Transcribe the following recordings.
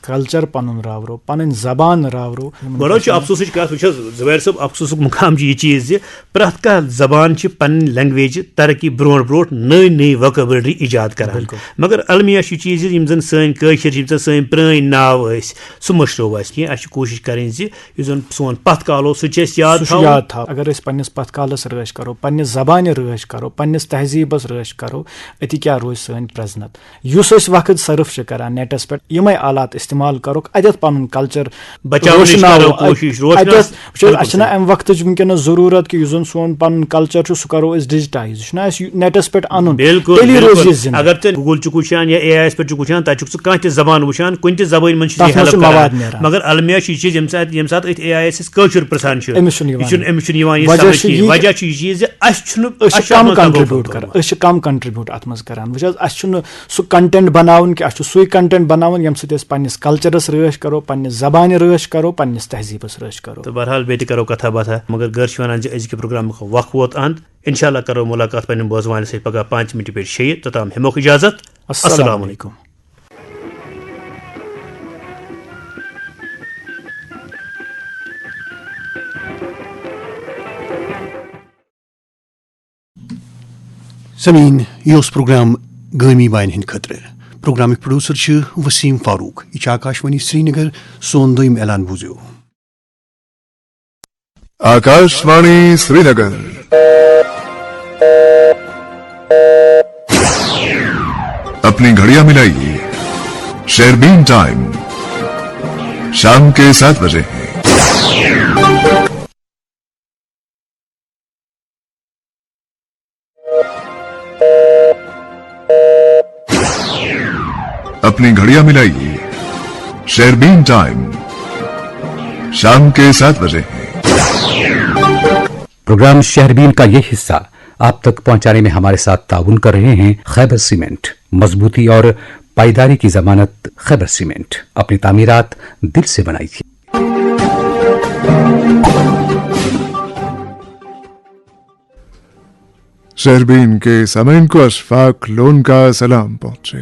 Culture پنن راورو پنن زبان راورو. گوڑ افسوسٕچ کتھ وٕچھ حظ زبیر صٲب افسوسُک مقام چھُ یہ چیز زِ پرٛٮ۪تھ کانٛہہ زبان چھِ پنٕنۍ لینگویج ترقی برونٛٹھ برونٛٹھ نٔے نٔے ووکیبلری ایجاد کران مگر المیہ چھُ چیز زِ یِم زن سٲنۍ کٲشِر چھِ یِم زن سٲنۍ پرٛٲنۍ ناو ٲسۍ سُہ مٔشرو اَسہِ کینٛہہ اَسہِ چھِ کوٗشِش کَرٕنۍ زِ یُس زن سون پتھ کال اوس سُہ چھِ أسۍ یاد تھاو. اگر أسۍ پننس پتھ کالس رٲچھ کرو پننس زبانہِ رٲچھ کرو پننس تہذیٖبس رٲچھ کرو أتی کیٛاہ روزِ سٲنۍ پرٛزنت. یُس أسۍ وقت صرف چھِ کران نیٹس پٮ۪ٹھ یِمے آلات استعمال کروکھ اتٮ۪تھ پنُن کلچر اَسہِ چھِنہ امہِ وقتٕچ وٕنکیٚنس ضروٗرت کہِ یُس زن سون پنُن کلچر چھُ سُہ کرو أسۍ ڈِجٹایز. یہِ چھُنہ اَسہِ نیٹس پٮ۪ٹھ انُن تیٚلی روزِ یہِ زِندٕ. اگر ژٕ گوٗگل چھُکھ وٕچھان یا اے آی یس پٮ۪ٹھ چھُکھ وٕچھان تتہِ چھُکھ ژٕ کانٛہہ تہِ زبان وٕچھان کُنہِ تہِ زبٲنۍ منٛز چھُ ہیلپ کران مگر المیہ چھُ یہِ چیٖز ییٚمہِ ساتہٕ أتھۍ اے آی یس أسۍ کٲشُر پرژھان چھِ أمِس چھُنہٕ یِوان یہِ سمجھ کِہیٖنۍ. وجہ چھُ یہِ چیٖز زِ أسۍ چھِ کم کنٹربیوٗٹ کران أسۍ چھِ کم کنٹربیوٗٹ اتھ منٛز کران. وٕچھ حظ اَسہِ چھُنہٕ سُہ کنٹینٹ بناوُن کہِ اَسہِ چھُ سُے کنٹینٹ بناوُن ییٚمہِ سۭتۍ أسۍ پننس کلچرس رٲچھ کرو پننس زبانہِ رٲچھ کرو پننس تہذیٖبس رٲچھ کرو. تہٕ بہرحال بیٚیہِ تہِ کرو کتھا باتھا مگر غٲر چھِ ونان زِ أزکہِ پروگرامُک وق ووت اند انشاء اللہ کرو ملاقات پننہِ بوزوانہِ سۭتۍ پگہہ 5 منٹہِ پٮ۪ٹھ 6 توٚتام ہٮ۪موکھ اجازت. السلام علیکم. سمین یہ اوس پروگرام گٲمی بانہِ ہٕنٛدِ خٲطرٕ. پروگرامٕکۍ پروڈیوسر چھِ وسیٖم فاروق. یہ چھُ آکاشوانی سری نگر. سون دوٚیِم اعلان بوٗزِو. آکاشوانی سری نگر اپنی گھڑیاں ملائیے. شیربین ٹائم شام کے 7 بجے ہے. اپنی گھڑیاں ملائیے. شیربین ٹائم شام کے 7 بجے ہے. پروگرام شہربین کا یہ حصہ آپ تک پہنچانے میں ہمارے ساتھ تعاون کر رہے ہیں خیبر سیمنٹ. مضبوطی اور پائیداری کی ضمانت خیبر سیمنٹ. اپنی تعمیرات دل سے بنائیے. شہربین کے سامعین کو اشفاق لون کا سلام پہنچے.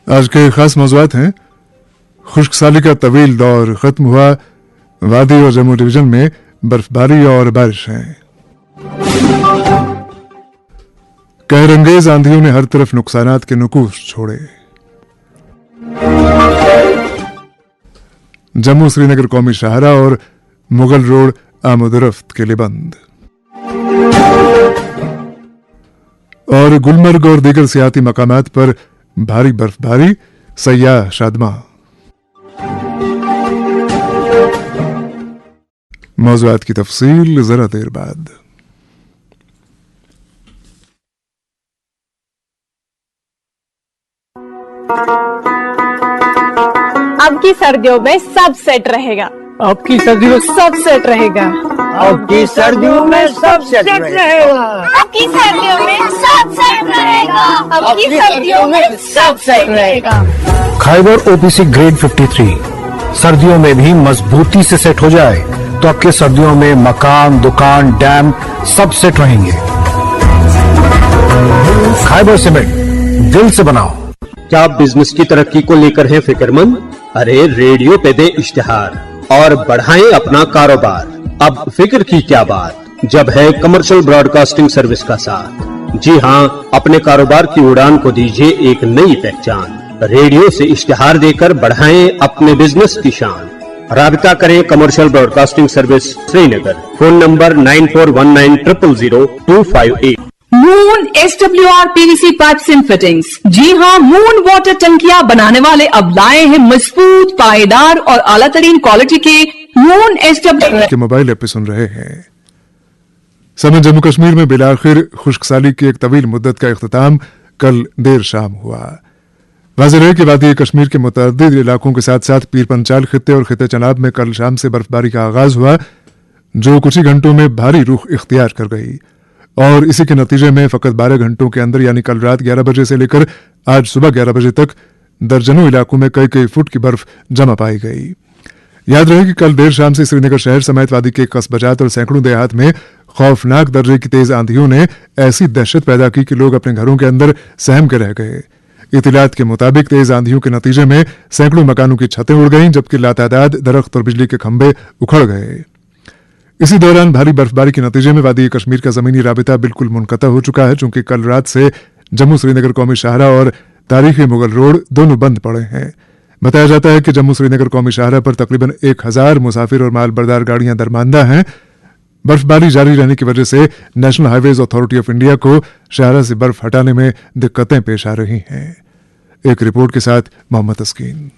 آج کے خاص موضوعات ہیں. خشک سالی کا طویل دور ختم ہوا. وادی اور جموں ڈویژن میں برف باری اور بارش ہیں. قہر انگیز آندھیوں نے ہر طرف نقصانات کے نقوش چھوڑے. جموں سری نگر قومی شاہراہ اور مغل روڈ آمد و رفت کے لیے بند. اور گلمرگ اور دیگر سیاحتی مقامات پر بھاری برف باری. سیاح شادماں. موضوعات کی تفصیل ذرا دیر بعد. اب کی سردیوں میں سب سیٹ رہے گا. اب کی سردیوں میں سب سیٹ رہے گا. اب کی سردیوں میں سب سیٹ رہے گا. اب کی سردیوں میں سب سیٹ رہے گا. اب کی سردیوں میں سب سیٹ رہے گا. خیبر OPC گریڈ 53 سردیوں میں بھی مضبوطی سے سیٹ ہو جائے تو اب کے سردیوں میں مکان دکان ڈیم سب سیٹ رہیں گے. خیبر سیمنٹ دل سے بناؤ. کیا آپ بزنس کی ترقی کو لے کر ہیں فکر مند؟ ارے ریڈیو پہ دیں اشتہار اور بڑھائیں اپنا کاروبار. اب فکر کی کیا بات جب ہے کمرشل براڈ کاسٹنگ سروس کا ساتھ. جی ہاں، اپنے کاروبار کی اڑان کو دیجیے ایک نئی پہچان. ریڈیو سے اشتہار دے کر بڑھائیں اپنے بزنس کی شان. رابطہ کریں commercial broadcasting service Srinagar. Phone number 9419000258. Moon SWR PVC pipes and fittings. جی ہاں، مون واٹر ٹنکیاں بنانے والے اب لائے ہیں مضبوط پائیدار اور اعلیٰ ترین کوالٹی کے مون SWR کے موبائل ایپ پہ سن رہے ہیں. سمے جموں کشمیر میں بالآخر خشک سالی کی ایک طویل مدت کا اختتام کل دیر شام ہوا. واضح ہے کہ وادی کشمیر کے متعدد علاقوں کے ساتھ ساتھ پیر پنچال خطے اور خطے چناب میں کل شام سے برف باری کا آغاز ہوا جو کچھ ہی گھنٹوں میں بھاری رخ اختیار کر گئی. اور اسی کے نتیجے میں فقط 12 گھنٹوں کے اندر یعنی کل رات 11 بجے سے لے کر آج صبح 11 بجے تک درجنوں علاقوں میں کئی فٹ کی برف جمع پائی گئی. یاد رہے کہ کل دیر شام سے سری نگر شہر سمیت وادی کے قصبجات اور سینکڑوں دیہات میں خوفناک درجے کی تیز آندھیوں نے ایسی دہشت پیدا کی کہ لوگ اپنے گھروں کے اندر سہم کے رہ گئے. इतलात के मुताबिक तेज आंधियों के नतीजे में सैकड़ों मकानों की छतें उड़ गईं, जबकि लातादाद दरख्त और बिजली के खंभे उखड़ गए। इसी दौरान भारी बर्फबारी के नतीजे में वादी कश्मीर का जमीनी राबिता बिल्कुल मुनक़ता हो चुका है, चूंकि कल रात से जम्मू श्रीनगर कौमी शाहरा और तारीखी मुगल रोड दोनों बंद पड़े हैं। बताया जाता है कि जम्मू श्रीनगर कौमी शाहरा पर तकरीबन 1000 मुसाफिर और माल बरदार गाड़ियां दरमांदा हैं। बर्फबारी जारी रहने की वजह से national highways authority of India को शाहरा से बर्फ हटाने में दिक्कतें पेश आ रही हैं। एक रिपोर्ट के साथ मोहम्मद तस्कीन।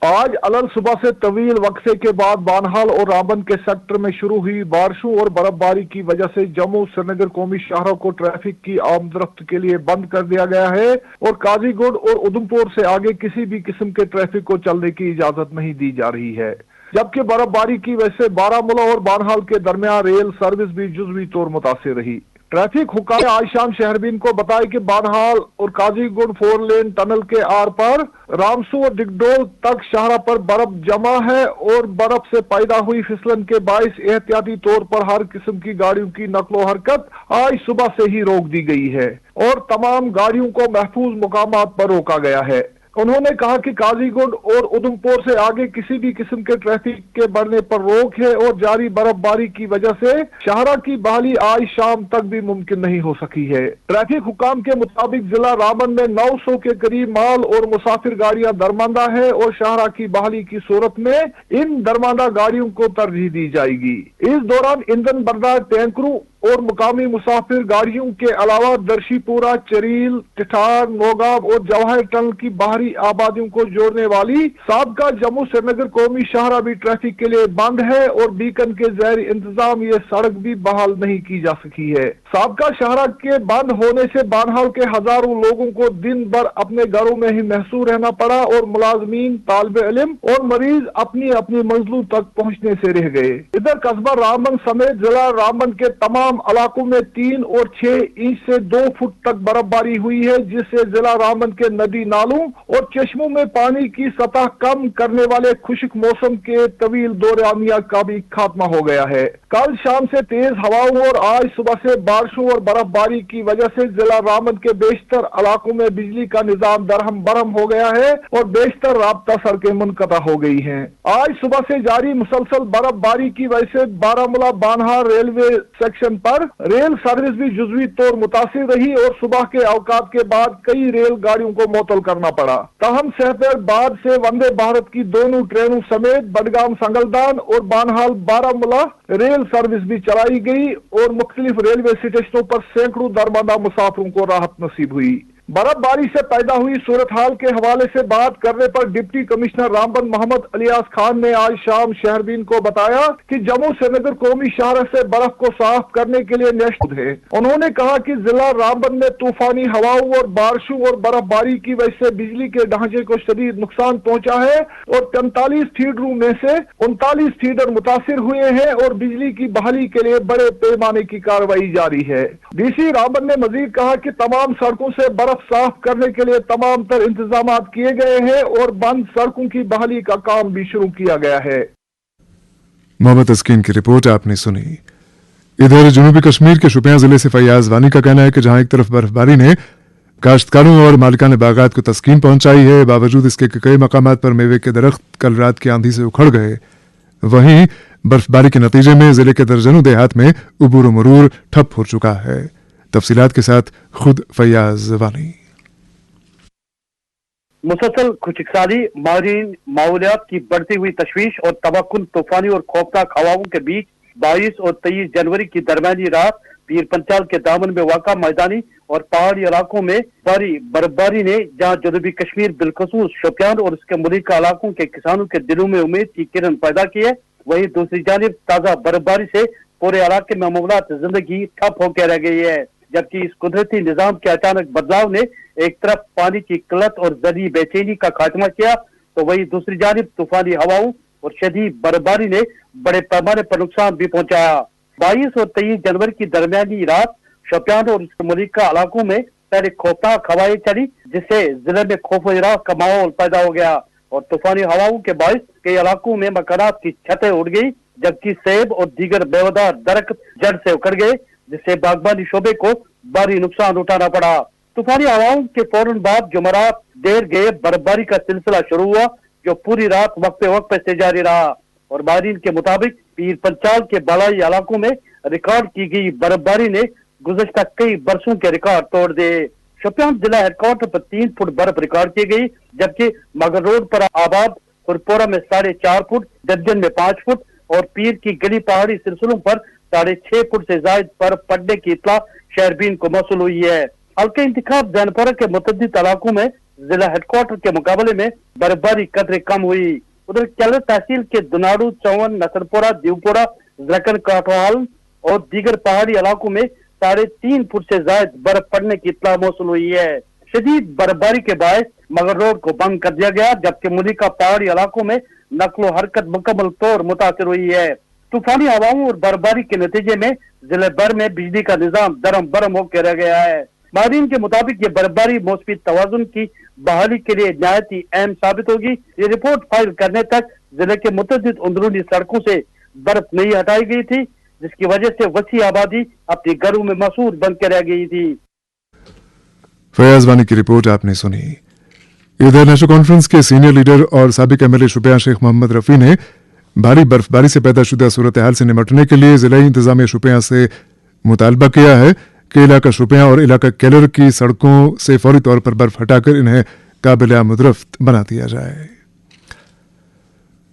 आज अलग सुबह से तवील वक्फे के बाद बानहाल और रामबन के सेक्टर में शुरू हुई बारिशों और बर्फबारी की वजह से जम्मू श्रीनगर कौमी शाहरा को ट्रैफिक की आमदरफ्त के लिए बंद कर दिया गया है और काजीगुंड और उधमपुर से आगे किसी भी किस्म के ट्रैफिक को चलने की इजाजत नहीं दी जा रही है। जबकि बर्फबारी की वजह से बारामूला और बानहाल के दरमियान रेल सर्विस भी जुज़वी तौर मुतासिर रही। ट्रैफिक हुक्काम ने आज शाम शहरबीन को बताया कि बानहाल और काजीगुंड 4 लेन टनल के आर पर रामसू और डिगडोल तक शाहरा पर बर्फ जमा है और बर्फ से पैदा हुई फिसलन के बाइस एहतियाती तौर पर हर किस्म की गाड़ियों की नकलो हरकत आज सुबह से ही रोक दी गई है और तमाम गाड़ियों को महफूज मुकामात पर रोका गया है। उन्होंने कहा कि काजीगुंड और उधमपुर से आगे किसी भी किस्म के ट्रैफिक के बढ़ने पर रोक है और जारी बर्फबारी की वजह से शाहरा की बहाली आज शाम तक भी मुमकिन नहीं हो सकी है। ट्रैफिक हुकाम के मुताबिक जिला रामबन में 900 के करीब माल और मुसाफिर गाड़ियां दरमांदा है और शाहरा की बहाली की सूरत में इन दरमांदा गाड़ियों को तरजीह दी जाएगी। इस दौरान ईंधन बर्दार टैंकरों और मुकामी मुसाफिर गाड़ियों के अलावा दर्शीपुरा, चरील, टिठार, नौगाम और जवाहर टनल की बाहरी आबादियों को जोड़ने वाली साबका जम्मू श्रीनगर कौमी शाहरा भी ट्रैफिक के लिए बंद है और बीकन के ज़ैर इंतजाम ये सड़क भी बहाल नहीं की जा सकी है। साबका शाहरा के बंद होने से बानहाल के हजारों लोगों को दिन भर अपने घरों में ही महसूस रहना पड़ा और मुलाजमीन, तालिबे इल्म और मरीज अपनी अपनी मंजिलों तक पहुँचने से रह गए। इधर कस्बा रामबन समेत जिला रामबन के तमाम इलाकों में 3 और 6 इंच से 2 फुट तक बर्फबारी हुई है, जिससे जिला रामबन के नदी नालों और चश्मों में पानी की सतह कम करने वाले खुश्क मौसम के तवील दौरानिया का भी खात्मा हो गया है। कल शाम से तेज हवाओं और आज सुबह से बारिशों और बर्फबारी की वजह से जिला रामबन के बेशतर इलाकों में बिजली का निजाम दरहम बरहम हो गया है और बेशतर राब्ता सड़कें मुनक़ता हो गई हैं। आज सुबह से जारी मुसलसल बर्फबारी की वजह से बारामूला बानहाल रेलवे सेक्शन पर रेल सर्विस भी जुज़वी तौर मुतासिर रही और सुबह के अवकात के बाद कई रेल गाड़ियों को मुअत्तल करना पड़ा। ताहम सहफाबाद से वंदे भारत की दोनों ट्रेनों समेत बडगाम संगलदान और बानहाल बारामूला रेल सर्विस भी चलाई गई और मुख्तलिफ रेलवे स्टेशनों पर सैकड़ों दरमांदा मुसाफिरों को राहत नसीब हुई। बर्फबारी से पैदा हुई सूरत हाल के हवाले से बात करने पर डिप्टी कमिश्नर रामबन मोहम्मद इलियास खान ने आज शाम शहरबीन को बताया कि जम्मू श्रीनगर कौमी शाहरा से बर्फ को साफ करने के लिए नेशनल है। उन्होंने कहा कि जिला रामबन में तूफानी हवाओं और बारिशों और बर्फबारी की वजह से बिजली के ढांचे को शदीद नुकसान पहुंचा है और 45 फीडरों में से 39 फीडर मुतासिर हुए हैं और बिजली की बहाली के लिए बड़े पैमाने की कार्रवाई जारी है। डीसी रामबन ने मजीद कहा कि तमाम सड़कों से बर्फ साफ करने के लिए तमाम तर इंतजाम किए गए हैं और बंद सड़कों की बहाली का काम भी शुरू किया गया है। मोहम्मद तस्कीन की रिपोर्ट आपने सुनी। इधर जनूबी कश्मीर के शोपियां जिले से फैयाज वानी का कहना है कि जहां एक तरफ बर्फबारी ने काश्तकारों और मालिकाने बागात को तस्कीन पहुंचाई है, बावजूद इसके कि कई मकामात पर मेवे के दरख्त कल रात की आंधी से उखड़ गए, वहीं बर्फबारी के नतीजे में जिले के दर्जनों देहात में उबूर मरूर ठप हो चुका है। तफसीलात के साथ खुद फैयाज वानी। मुसलसल खुशकसाली, माहिरीन माहौलियात की बढ़ती हुई तशवीश और तबाहकुन तूफानी और खौफनाक हवाओं के बीच 22 और 23 जनवरी की दरमियानी रात पीर पंचाल के दामन में वाक़ा मैदानी और पहाड़ी इलाकों में भारी बर्फबारी ने जहां जनूबी कश्मीर बिलखसूस शोपियान और उसके मुल्का इलाकों के किसानों के दिलों में उम्मीद की किरण पैदा की है, वहीं दूसरी जानिब ताज़ा बर्फबारी से पूरे इलाके में मामूलात जिंदगी ठप होकर रह गई है। जबकि इस कुदरती निजाम के अचानक बदलाव ने एक तरफ पानी की किल्लत और जरी बेचैनी का खात्मा किया, तो वहीं दूसरी जानिब तूफानी हवाओं और शदीद बर्फबारी ने बड़े पैमाने पर नुकसान भी पहुंचाया। 22 और 23 जनवरी की दरमियानी रात शोपियान और उसके मुल्का इलाकों में पहले खौफनाक हवाएं चली, जिससे जिले में खौफ इराक का माहौल पैदा हो गया और तूफानी हवाओं के बायस कई इलाकों में मकानात की छतें उड़ गई, जबकि सेब और दीगर बेवदार दरख्त जड़ से उखड़ गए, जिससे बागबानी शोबे को भारी नुकसान उठाना पड़ा। तूफानी हवाओं के फौरन बाद जुमेरात देर गए बर्फबारी का सिलसिला शुरू हुआ, जो पूरी रात वक्फे वक्त से जारी रहा और माहिरीन के मुताबिक पीर पंचाल के बड़ाई इलाकों में रिकॉर्ड की गई बर्फबारी ने गुज़श्ता कई बरसों के रिकॉर्ड तोड़ दिए। शोपियान जिला हेडक्वार्टर पर 3 फुट बर्फ रिकॉर्ड की गई, जबकि मगर रोड पर आबाद खुरपोरा में 4.5 फुट, दबजन में 5 फुट और पीर की गली पहाड़ी सिलसिलों पर 6.5 फुट से ज्यादा बर्फ पड़ने की इत्तला शहरबीन को मौसूल हुई है। हल्के इंतखाब जैनपुरा के मुतअद्दिद इलाकों में जिला हेडक्वार्टर के मुकाबले में बर्फबारी कदरे कम हुई। उधर केलर तहसील के दुनाड़ू, चौवन, नसरपुरा, दीवपुरा, जकन, काठवाल और दीगर पहाड़ी इलाकों में 3.5 फुट से ज्यादा बर्फ पड़ने की इत्तला मौसूल हुई है। शदीद बर्फबारी के बायस मगर रोड को बंद कर दिया गया, जबकि मुलिका पहाड़ी इलाकों में नकलो हरकत मुकम्मल तौर मुतासिर हुई है। तूफानी हवाओं और बर्फबारी के नतीजे में जिले भर में बिजली का निजाम दरम बरम होकर रह गया है। माहिरीन के मुताबिक ये बर्फबारी मौसमी तवाजुन की बहाली के लिए निहायत ही अहम साबित होगी। ये रिपोर्ट फाइल करने तक जिले के मुतअद्दिद अंदरूनी सड़कों से बर्फ नहीं हटाई गई थी, जिसकी वजह से वसी आबादी अपने घरों में महसूर बन के रह गई थी। फयाज वानी की रिपोर्ट आपने सुनी। इधर नेशनल कॉन्फ्रेंस के सीनियर लीडर और साबिक एमएलए शुपियां शेख मोहम्मद रफी ने भारी बर्फबारी से पैदा शुदा सूरत हाल से निपटने के लिए जिला इंतजामिया शुपियां से मुतालबा किया है कि इलाका शुपियां और इलाका केलर की सड़कों से फौरी तौर पर बर्फ हटाकर इन्हें काबिल आमदरफ्त बना दिया जाए।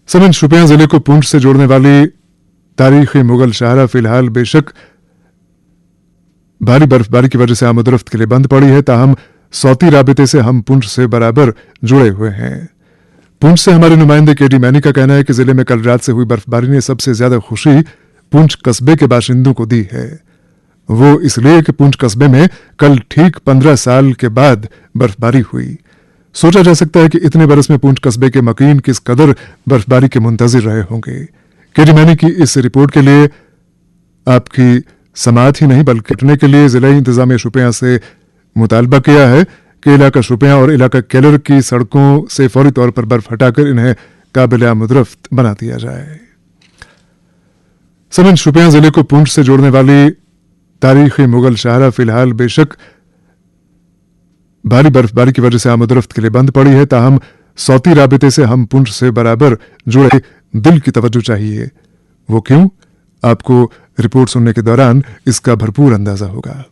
समन शुपियां जिले को पूंछ से जोड़ने वाली तारीखी मुगल शाहरा फिलहाल बेशक भारी बर्फबारी की वजह से आमदरफ्त के लिए बंद पड़ी है, ताहम सौती राबिते से हम पुंछ से बराबर जुड़े हुए हैं। पुंछ से हमारे नुमाइंदे केडी मैनी का कहना है कि जिले में कल रात से हुई बर्फबारी ने सबसे ज्यादा खुशी पुंछ कस्बे के बाशिंदों को दी है। वो इसलिए कि पुंछ कस्बे में कल ठीक 15 साल के बाद बर्फबारी हुई। सोचा जा सकता है कि इतने बरस में पुंछ कस्बे के मकीन किस कदर बर्फबारी के मुंतजिर रहे होंगे। केडी मैनी की इस रिपोर्ट के लिए आपकी समाअत ही नहीं बल्कि कटने के लिए जिला इंतजामिया शुपियां से मुतालबा किया है कि इलाका शुपियां और इलाका केलर की सड़कों से फौरी तौर पर बर्फ हटाकर इन्हें काबिल आमदरफ्त बना दिया जाए। समन शुपियां जिले को पुंछ से जोड़ने वाली तारीखी मुगल शाहरा फिलहाल बेशक भारी बर्फबारी की वजह से आमदरफ्त के लिए बंद पड़ी है, ताहम सौती राबिते से हम पुंछ से बराबर जुड़े दिल की तवज्जो चाहिए। वो क्यों? आपको रिपोर्ट सुनने के दौरान इसका भरपूर अंदाजा होगा।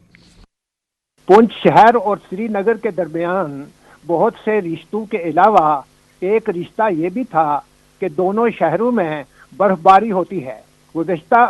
पुंछ शहर और श्रीनगर के दरमियान बहुत से रिश्तों के अलावा एक रिश्ता ये भी था कि दोनों शहरों में बर्फबारी होती है। गुज़श्ता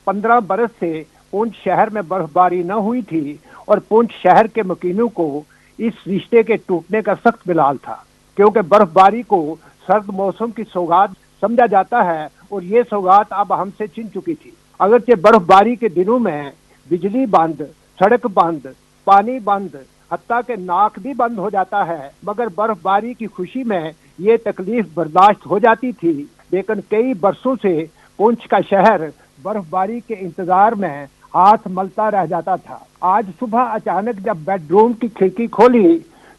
15 बरस से पुंछ शहर में बर्फबारी न हुई थी और पुंछ शहर के मकीनों को इस रिश्ते के टूटने का सख्त मिलाल था, क्योंकि बर्फबारी को सर्द मौसम की सौगात समझा जाता है और ये सौगात अब हमसे छिन चुकी थी। अगरचे बर्फबारी के दिनों में बिजली बंद, सड़क बंद, पानी बंद, हत्ता के नाक भी बंद हो जाता है, मगर बर्फबारी की खुशी में ये तकलीफ बर्दाश्त हो जाती थी। लेकिन कई बरसों से पुंछ का शहर बर्फबारी के इंतजार में हाथ मलता रह जाता था। आज सुबह अचानक जब बेडरूम की खिड़की खोली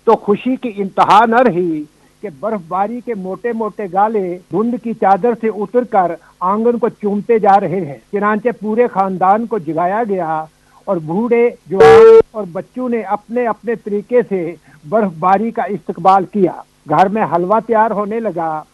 तो खुशी की इंतहा न रही कि बर्फबारी के मोटे मोटे गाले धुंध की चादर से उतरकर आंगन को चूमते जा रहे हैं। चनांचे पूरे खानदान को जगाया गया और बूढ़े, जवान और बच्चों ने अपने अपने तरीके से बर्फबारी का इस्तकबाल किया। घर में हलवा तैयार होने लगा,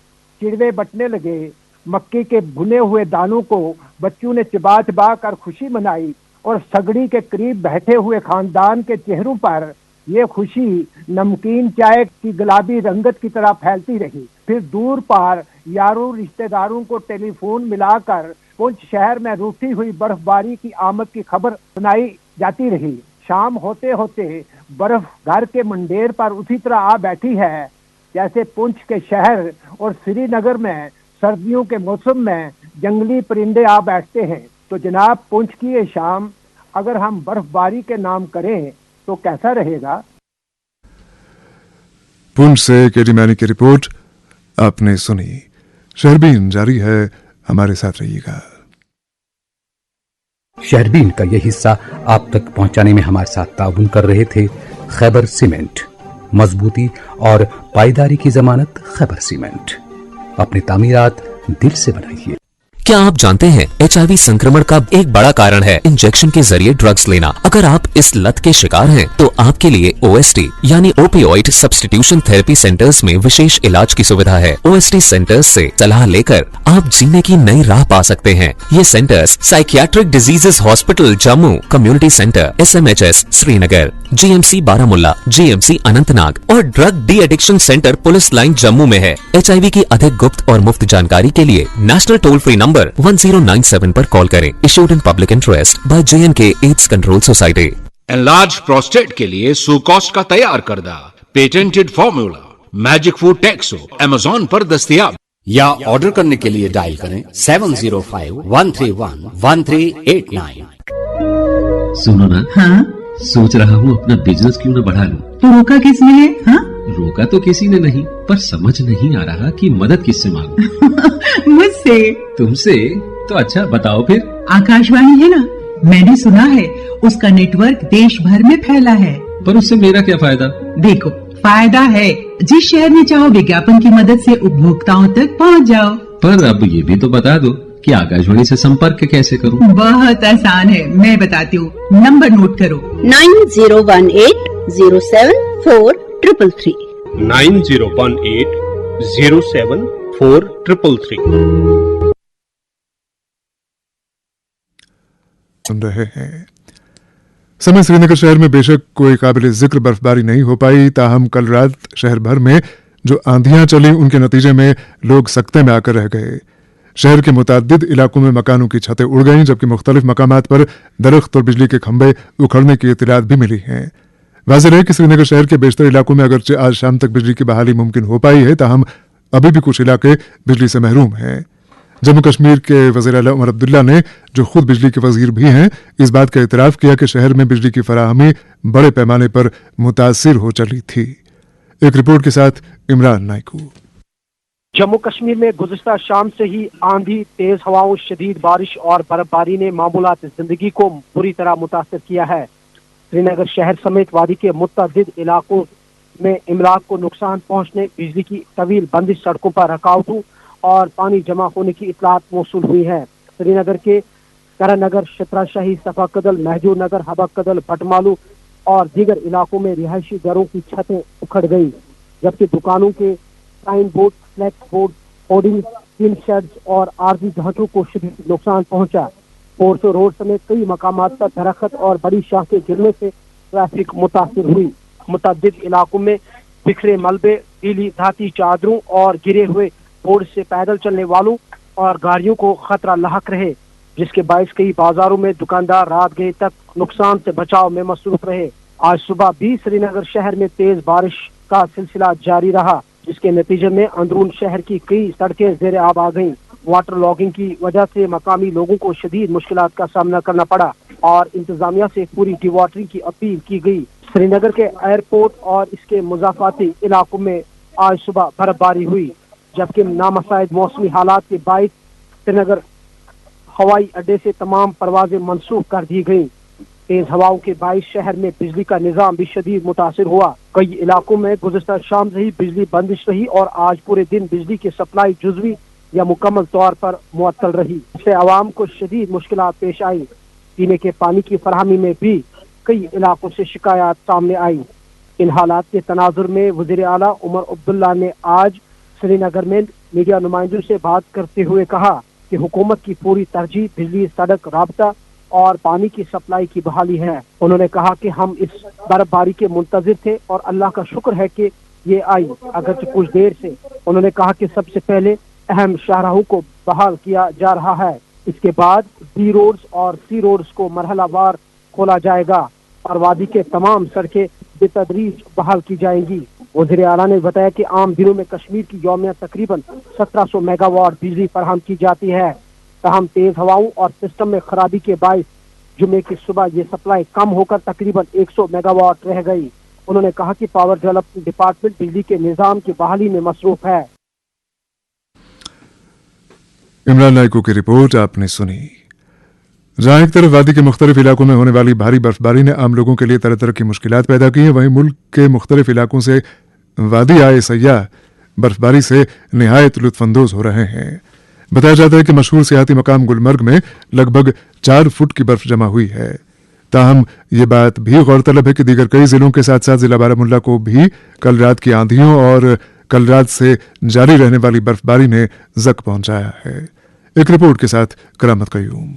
चिड़वे बटने लगे, मक्के के भुने हुए दानों को बच्चों ने चबा चबा कर खुशी मनाई और सगड़ी के करीब बैठे हुए खानदान के चेहरों पर ये खुशी नमकीन चाय की गुलाबी रंगत की तरह फैलती रही। फिर दूर पार यारों रिश्तेदारों को टेलीफोन मिलाकर पुंछ शहर में रूठी हुई बर्फबारी की आमद की खबर सुनाई जाती रही। शाम होते होते बर्फ घर के मंडेर पर उसी तरह आ बैठी है जैसे पुंछ के शहर और श्रीनगर में सर्दियों के मौसम में जंगली परिंदे आ बैठते हैं। तो जनाब, पुंछ की ये शाम अगर हम बर्फबारी के नाम करें तो कैसा रहेगा? पुंछ से केडी मैनी की रिपोर्ट आपने सुनी। शहरबीन जारी है, हमारे साथ रहिएगा। शहरबीन का यह हिस्सा आप तक पहुंचाने में हमारे साथ ताउन कर रहे थे खैबर सीमेंट। मजबूती और पायदारी की जमानत खैबर सीमेंट। अपनी तामीरात दिल से बनाइए। क्या आप जानते हैं HIV संक्रमण का एक बड़ा कारण है इंजेक्शन के जरिए ड्रग्स लेना। अगर आप इस लत के शिकार हैं तो आपके लिए OST यानी ओपियोइड सब्स्टिट्यूशन थेरेपी सेंटर्स में विशेष इलाज की सुविधा है। OST सेंटर्स से सलाह लेकर आप जीने की नई राह पा सकते हैं। ये centres psychiatric diseases hospital Jammu, community centre SMHS Srinagar, GMC Baramulla, GMC Anantnag और drug de addiction centre police line Jammu में है। HIV की अधिक गुप्त और मुफ्त जानकारी के लिए नेशनल टोल फ्री नंबर 1097 पर कॉल करें। Issued in public interest by JNK AIDS control society. Enlarge prostate के लिए सुकॉस्ट का तैयार करदा पेटेंटेड फॉर्मूला मैजिक फूड टेक्सो अमेज़न पर दस्तयाब, या ऑर्डर करने के लिए डायल करें 7051311389। सुनो ना, हाँ? सोच रहा हूँ अपना बिजनेस क्यों न बढ़ा लूं। तो रोका किसने है? हाँ? रोका तो किसी ने नहीं, पर समझ नहीं आ रहा कि मदद किससे मांगूं। मुझसे। तुमसे? तो अच्छा बताओ फिर। आकाशवाणी है ना, मैंने सुना है उसका नेटवर्क देश भर में फैला है। पर उससे मेरा क्या फायदा? देखो, फायदा है, जिस शहर में चाहो विज्ञापन की मदद से उपभोक्ताओं तक पहुँच जाओ। पर अब ये भी तो बता दो कि आकाशवाणी से संपर्क कैसे करूं? बहुत आसान है, मैं बताती हूँ। नंबर नोट करो 9018074333 9018074333। सुन रहे हैं। समय श्रीनगर शहर में बेशक कोई काबिल जिक्र बर्फबारी नहीं हो पाई, ताहम कल रात शहर भर में जो आंधियां चली उनके नतीजे में लोग सकते में आकर रह गए। शहर के मुतादिद इलाकों में मकानों की छतें उड़ गईं, जबकि मुख्तलिफ मकामात पर दरख्त और बिजली के खंभे उखड़ने की इत्तलात भी मिली हैं। वाज़ेह है कि श्रीनगर शहर के बेशतर इलाकों में अगरचे आज शाम तक बिजली की बहाली मुमकिन हो पाई है, ताहम अभी भी कुछ इलाके बिजली से महरूम हैं। जम्मू कश्मीर के वज़ीर आला उमर अब्दुल्ला ने, जो खुद बिजली के वजीर भी हैं, इस बात का इतराफ़ किया कि शहर में बिजली की फराहमी बड़े पैमाने पर मुतासिर हो चली थी। एक रिपोर्ट के साथ इमरान नाइकू। जम्मू कश्मीर में गुज़िश्ता शाम से ही आंधी, तेज हवाओं, शदीद बारिश और बर्फबारी ने मामूलात जिंदगी को बुरी तरह मुतासर किया है। श्रीनगर शहर समेत वादी के मुतअद्दिद इलाकों में इमलाक को नुकसान पहुंचने, बिजली की तवील बंदिश, सड़कों पर रुकावटों और पानी जमा होने की इतलात मौसूल हुई है। श्रीनगर के करनगर, शतराशाही, सफाकदल, महजूर नगर, हबकदल, भटमालू और दीगर इलाकों में रिहायशी घरों की छतें उखड़ गई, जबकि दुकानों के sign board, flex board, hoarding, tin sheds और आर्जी ढांचों को शदीद नुकसान पहुंचा। पोर्सो रोड समेत कई मकामात पर दरख्त और बड़ी शाखें गिरने से ट्रैफिक मुतासिर हुई। मुतअद्दिद इलाकों में बिखरे मलबे, गीली धाती चादरों और गिरे हुए बोर्ड से पैदल चलने वालों और गाड़ियों को खतरा लाहक रहे, जिसके बायस कई बाजारों में दुकानदार रात गए तक नुकसान से बचाव में मसरूफ रहे। आज सुबह भी श्रीनगर शहर में तेज बारिश का सिलसिला जारी रहा, जिसके नतीजे में अंदरून शहर की कई सड़कें ज़ेरे आब आ गईं। वाटर लॉगिंग की वजह से मकामी लोगों को शदीद मुश्किलात का सामना करना पड़ा और इंतजामिया से पूरी डिवाटरिंग की अपील की गई। श्रीनगर के एयरपोर्ट और इसके मुजाफाती इलाकों में आज सुबह बर्फबारी हुई, जबकि नामसाइद मौसमी हालात के बाइस श्रीनगर हवाई अड्डे से तमाम परवाजें मनसूख कर दी गईं। तेज हवाओं के बाइस शहर में बिजली का निजाम भी शदीद मुतासिर हुआ। कई इलाकों में गुज़िश्ता शाम से ही बिजली बंदिश रही और आज पूरे दिन बिजली की सप्लाई जुज़वी या मुकम्मल तौर पर मुअत्तल रही, इससे आवाम को शदीद मुश्किलात पेश आई। पीने के पानी की फरहमी में भी कई इलाकों से शिकायत सामने आई। इन हालात के तनाजुर में वज़ीर आला उमर अब्दुल्ला ने आज श्रीनगर में मीडिया नुमाइंदों से बात करते हुए कहा कि हुकूमत की पूरी तरजीह बिजली, सड़क, राबता और पानी की सप्लाई की बहाली है। उन्होंने कहा कि हम इस बर्फबारी के मुंतज़िर थे और अल्लाह का शुक्र है कि ये आई, अगरचे कुछ देर से। उन्होंने कहा कि सबसे पहले अहम शाहराहों को बहाल किया जा रहा है, इसके बाद बी रोड्स और सी रोड्स को मरहलावार खोला जाएगा और वादी के तमाम सड़कें बेतदरीज बहाल की जाएंगी। वज़ीर आला ने बताया कि आम दिनों में कश्मीर की यौमिया तकरीबन 1700 मेगावाट बिजली फराहम की जाती है, ताहम तेज हवाओं और सिस्टम में खराबी के बायस जुमे की सुबह ये सप्लाई कम होकर तकरीबन 100 मेगावाट रह गई। उन्होंने कहा कि पावर डेवलपमेंट डिपार्टमेंट बिजली के निजाम की बहाली में मसरूफ है। इमरान नाइको की रिपोर्ट आपने सुनी। जहां एक तरफ वादी के मुख्तलिफ इलाकों में होने वाली भारी बर्फबारी ने आम लोगों के लिए तरह तरह की मुश्किलात पैदा की हैं, वहीं मुल्क के मुख्तलिफ इलाकों से वादी आए सयाह बर्फबारी से निहायत लुत्फानंदोज हो रहे हैं। बताया जाता है कि मशहूर सियाहती मकाम गुलमर्ग में लगभग 4 फुट की बर्फ जमा हुई है। ताहम ये बात भी गौरतलब है कि दीगर कई जिलों के साथ साथ जिला बारामुल्ला को भी कल रात की आंधियों और कल रात से जारी रहने वाली बर्फबारी ने जख्म पहुंचाया है। एक रिपोर्ट के साथ करामत कयूम।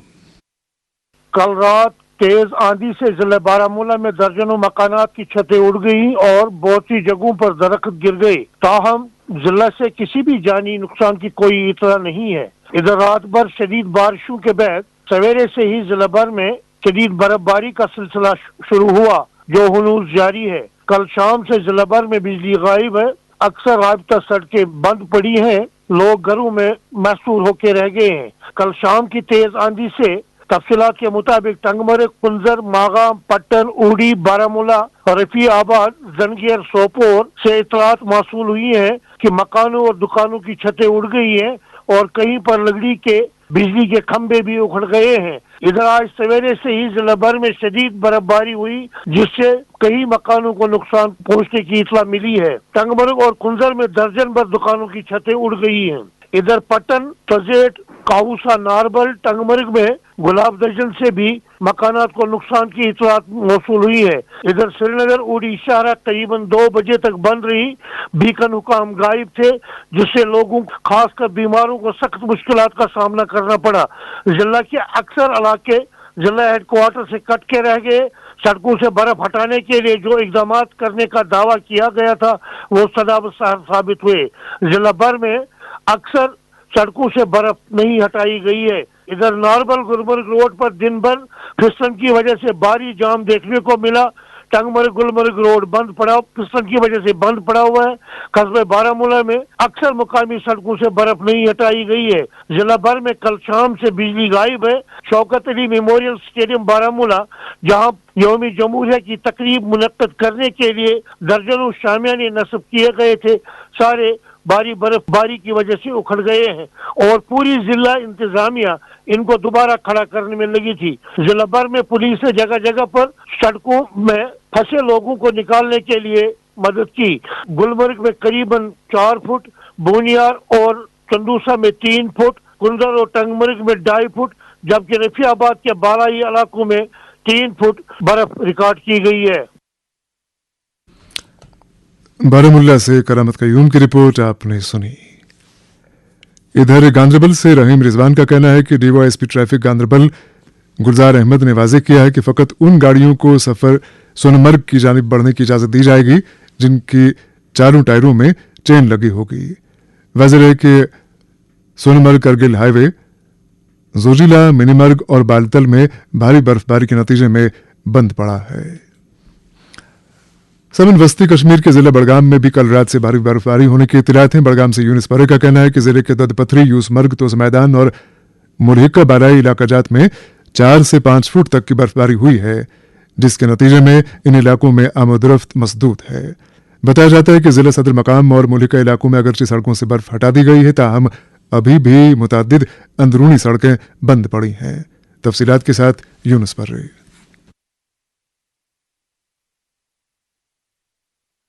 कल रात तेज आंधी से जिला बारामूला में दर्जनों मकानात की छतें उड़ गई और बहुत सी जगहों पर दरख्त गिर गए। ताहम जिला से किसी भी जानी नुकसान की कोई इतला नहीं है। इधर रात भर शदीद बारिशों के बाद सवेरे से ही जिला भर में शदीद बर्फबारी का सिलसिला शुरू हुआ जो हुनूस जारी है। कल शाम से जिला भर में बिजली गायब है। अक्सर राबता सड़कें बंद पड़ी हैं। लोग घरों में महसूर होकर रह गए हैं। कल शाम की तेज आंधी से तफसीलात के मुताबिक टंगमर्ग, कुंजर, मागाम, पट्टन, उड़ी, बारामूला, रफी आबाद, जंगियर, सोपोर से इतलात मौसूल हुई है कि मकानों और दुकानों की छतें उड़ गई हैं और कहीं पर लकड़ी के बिजली के खंभे भी उखड़ गए हैं। इधर आज सवेरे से ही जिला भर में शदीद बर्फबारी हुई जिससे कई मकानों को नुकसान पहुंचने की इतला मिली है। टंगमर्ग और कुंजर में दर्जन भर दुकानों की छतें उड़ गई हैं। इधर पट्टन, तजेट, काऊसा, नारबल, टंगमर्ग में गुलाब दर्जन से भी मकानात को नुकसान की इतलात मौसूल हुई है। इधर श्रीनगर उड़ी शहरा करीबन 2 बजे तक बंद रही। बीकन हुकाम गायब थे जिससे लोगों खासकर बीमारों को सख्त मुश्किलात का सामना करना पड़ा। जिला के अक्सर इलाके जिला हेडक्वार्टर से कट के रह गए। सड़कों से बर्फ हटाने के लिए जो इकदाम करने का दावा किया गया था वो सदाबहार साबित हुए। जिला भर में अक्सर सड़कों से बर्फ नहीं हटाई गई है। इधर नारबल गुलमर्ग रोड पर दिन भर फिसलन की वजह से भारी जाम देखने को मिला। टंगमर्ग गुलमर्ग रोड बंद पड़ा, फिसलन की वजह से बंद पड़ा हुआ है। कस्बे बारामूला में अक्सर मुकामी सड़कों से बर्फ नहीं हटाई गई है। जिला भर में कल शाम से बिजली गायब है। शौकत अली मेमोरियल स्टेडियम बारामूला जहां यौमी जमहूरिया की तकरीब मुनक्कद करने के लिए दर्जनों शामियाने नस्ब किए गए थे, सारे भारी बर्फबारी की वजह से उखड़ गए हैं और पूरी जिला इंतजामिया इनको दोबारा खड़ा करने में लगी थी। जिला भर में पुलिस ने जगह जगह पर सड़कों में फंसे लोगों को निकालने के लिए मदद की। गुलमर्ग में करीबन 4 फुट, बोनियार और चंदूसा में 3 फुट, कुंदर और टंगमर्ग में 2.5 फुट जबकि रफियाबाद के बालाई इलाकों में 3 फुट बर्फ रिकॉर्ड की गई है। बारामुल्ला से करामत कयूम की रिपोर्ट आपने सुनी। इधर गांधरबल से रहीम रिजवान का कहना है कि डीवाईएसपी ट्रैफिक गांधरबल गुलजार अहमद ने वाजे किया है कि फकत उन गाड़ियों को सफर सोनमर्ग की जानिब बढ़ने की इजाजत दी जाएगी जिनकी चारों टायरों में चेन लगी होगी। वाज़ेह है कि सोनमर्ग करगिल हाईवे जोजिला, मिनीमर्ग और बालतल में भारी बर्फबारी के नतीजे में बंद पड़ा है। समन वस्ती कश्मीर के जिला बड़गाम में भी कल रात से भारी बर्फबारी होने की इत्तलात हैं। बड़गाम से यूनिस परे का कहना है कि जिले के ददपथरी, यूसमर्ग, तोस मैदान और मुल्हिका बाराई इलाका जात में 4 से 5 फुट तक की बर्फबारी हुई है जिसके नतीजे में इन इलाकों में आमदरफ्त मसदूद है। बताया जाता है कि जिला सदर मकाम और मुल्हिका इलाकों में अगरचे सड़कों से बर्फ हटा दी गई है ताहम अभी भी मुतअद्दिद अंदरूनी सड़कें बंद पड़ी हैं। तफसीलात के साथ यूनुस पर्रे।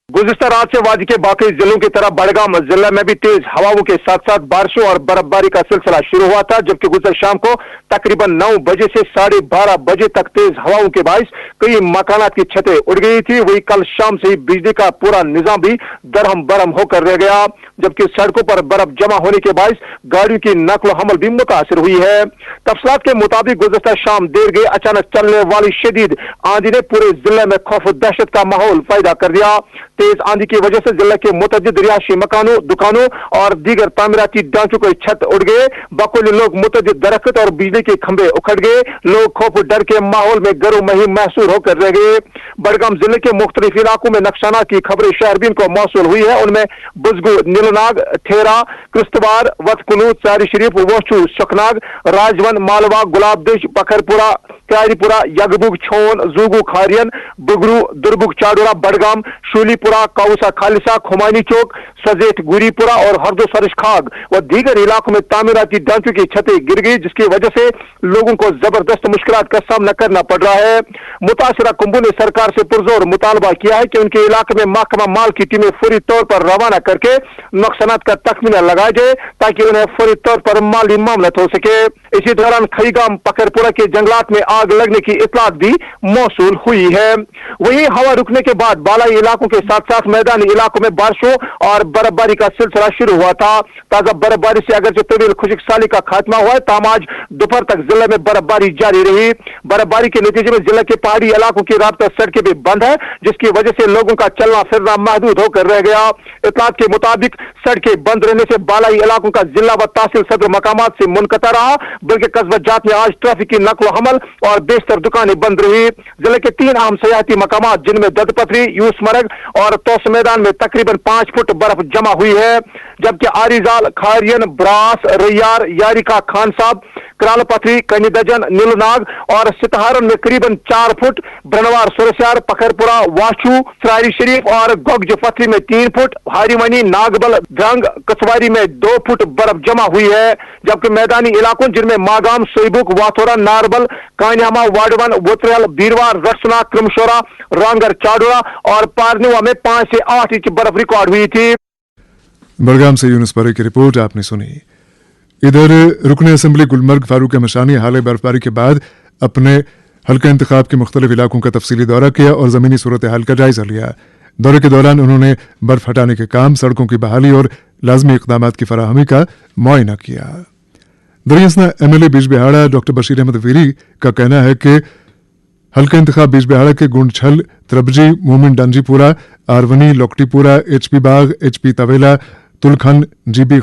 गुज़िश्ता रात से वादी के बाकी जिलों की तरह बड़गाम जिला में भी तेज हवाओं के साथ साथ बारिशों और बर्फबारी का सिलसिला शुरू हुआ था जबकि गुज़र शाम को तकरीबन 9 बजे से 12:30 बजे तक तेज हवाओं के बाइस कई मकानात की छतें उड़ गई थी। वही कल शाम से ही बिजली का पूरा निजाम भी दरहम बरहम होकर रह गया जबकि सड़कों पर बर्फ जमा होने के बाइस गाड़ियों की नकलो हमल भी मुतासिर हुई है। तफसीलात के मुताबिक गुज़िश्ता शाम देर गई अचानक चलने वाली शदीद आंधी ने पूरे जिले में खौफ और दहशत का माहौल पैदा कर दिया। तेज आंधी की वजह से जिले के मुतअद्दिद रिहायशी मकानों, दुकानों और दीगर तामीराती ढांचों के छत उड़ गए। बकुल लोग मुतअद्दिद दरख्त और बिजली के खंभे उखड़ गए। लोग खौफ डर के माहौल में घरों में ही महसूर होकर रह गए। बड़गाम जिले के मुख्तलिफ इलाकों में नुकसानात की खबरें शहरबीन को मौसूल हुई है। उनमें बुजगु, नीलनाग, ठेरा, क्रिस्तवार, वतकुनूत, चारी शरीफ, वोशू, शकनाग, राजवन, मालवा, गुलाबदिश, बखरपुरा, त्यारीपुरा, यगबुग, छोन, जूगू, खारियन, बुगरू, दुर्बुग, चाडोरा, बडगाम, शूलीपुरा, काउसा खालिसा, खुमानी चौक, सजेट, गुरीपुरा और हरदो सरशखाग व दीगर इलाकों में तामीराती ढांचों की छतें गिर गई, जिसकी वजह से लोगों को जबरदस्त मुश्किलात का सामना करना पड़ रहा है। मुतासिरा कुंभों ने सरकार से पुरजोर मुतालबा किया है कि उनके इलाके में महकमा माल की टीमें फौरी तौर पर रवाना करके नुकसानात का तखमीना लगाया जाए ताकि उन्हें फौरी तौर पर माली मामलत हो सके। इसी दौरान खईगाम पकरपुरा के जंगलात में आग लगने की इतलात भी मौसूल हुई है। वहीं हवा रुकने के बाद बालाई इलाकों के साथ साथ मैदानी इलाकों में बारिशों और बर्फबारी का सिलसिला शुरू हुआ था। ताजा बर्फबारी से अगरचे तवील खुशक साली का खात्मा हुआ है, ताहम आज दोपहर तक जिले में बर्फबारी जारी रही। बर्फबारी के नतीजे में जिले के पहाड़ी इलाकों की राब्ता सड़कें भी बंद है, जिसकी वजह से लोगों का चलना फिरना महदूद होकर रह गया। इतलात के मुताबिक सड़कें बंद रहने से बालाई इलाकों का जिला व तहसील सदर मकामात से मुनक़ता रहा, बल्कि कस्बा जात में आज ट्रैफिक की नकल हमल और बेशतर दुकानें बंद रही। जिले के 3 अहम सयाहती मकामात जिनमें ददपत्री, यूसमर्ग और तोस मैदान में तकरीबन 5 फुट बर्फ जमा हुई है, जबकि आरिजाल, खारियन, ब्रास, रैयार, यारिका, खान साहब, कराल पथरी, कनीदजन, नीलनाग और सितहारन में करीबन 4 फुट, ब्रनवार, सुरस्यार, पखरपुरा, वाशू, सरारी शरीफ और गोगज पथरी में 3 फुट, हारीमनी, नागबल, द्रंग, कचवारी में 2 फुट बर्फ जमा हुई है, जबकि मैदानी इलाकों जिनमें मागाम, सोईबुक, वाथोरा, नारबल, कान्यामा, वाडवन, वोतरेल, बीरवार, रसना, क्रमशोरा, रांगर, चाडोरा और पारनुआ में 5 से 8 इंच बर्फ रिकॉर्ड हुई थी। बड़गाम से यूनुस परे की रिपोर्ट आपने सुनी। इधर रुकने असम्बली गुलमर्ग फारूक मशानी हाल बर्फबारी के बाद अपने हल्का इंतखाब के मुख्तलिफ इलाकों का तफसीली दौरा किया और ज़मीनी सूरत हाल का जायजा लिया। दौरे के दौरान उन्होंने बर्फ हटाने के काम, सड़कों की बहाली और लाजमी इकदाम की फराहमी का मुआयना किया। दरियासना MLA बिजबिहाड़ा डॉक्टर बशीर अहमद वीरी का कहना है कि हल्का इंतखाब बिजबिहाड़ा के गुंडछल, त्रबजी, मोमिन डांजीपुरा, आरवनी, लोकटीपुरा, HP बाग, HP तवेला, तुलखन, GB